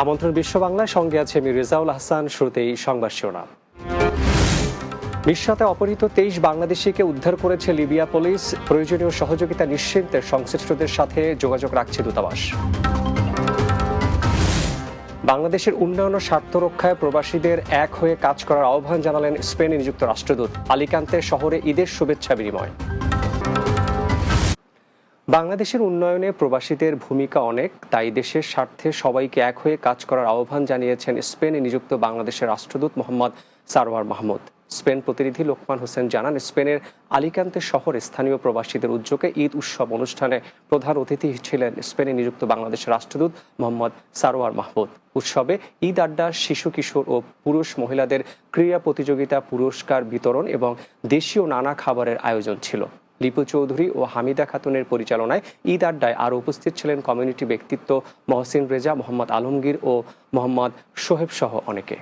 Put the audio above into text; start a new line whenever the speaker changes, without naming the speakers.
আমন্ত্রণ বিশ্ব বাংলায়, সঙ্গে আছে আমি রেজাউল হাসান। শুরুতেই সংবাদ শিরোনাম। মিশরাতে অপহৃত 23 বাংলাদেশিকে উদ্ধার করেছে লিবিয়া পুলিশ। প্রয়োজনীয় সহযোগিতা নিশ্চিন্তে সংশ্লিষ্টদের সাথে যোগাযোগ রাখছে দূতাবাস। বাংলাদেশের উন্নয়ন ও স্বার্থ রক্ষায় প্রবাসীদের এক হয়ে কাজ করার আহ্বান জানালেন স্পেনে নিযুক্ত রাষ্ট্রদূত। আলিকান্তে শহরে ঈদের শুভেচ্ছা বিনিময়। বাংলাদেশের উন্নয়নে প্রবাসীদের ভূমিকা অনেক, তাই দেশের স্বার্থে সবাইকে এক হয়ে কাজ করার আহ্বান জানিয়েছেন স্পেনে নিযুক্ত বাংলাদেশের রাষ্ট্রদূত মোহাম্মদ সারওয়ার মাহমুদ। স্পেন প্রতিনিধি লোকমান হোসেন জানান, স্পেনের আলিকান্তে শহরে স্থানীয় প্রবাসীদের উদ্যোগে ঈদ উৎসব অনুষ্ঠানে প্রধান অতিথি ছিলেন স্পেনে নিযুক্ত বাংলাদেশের রাষ্ট্রদূত মোহাম্মদ সারওয়ার মাহমুদ। উৎসবে ঈদ আড্ডা, শিশু কিশোর ও পুরুষ মহিলাদের ক্রীড়া প্রতিযোগিতা, পুরস্কার বিতরণ এবং দেশীয় নানা খাবারের আয়োজন ছিল। লিপু চৌধুরী ও হামিদা খাতুনের পরিচালনায় ঈদ আড্ডায় আরও উপস্থিত ছিলেন কমিউনিটি ব্যক্তিত্ব মহসিন রেজা, মোহাম্মদ আলমগীর ও মোহাম্মদ সোহেব সহ অনেকে।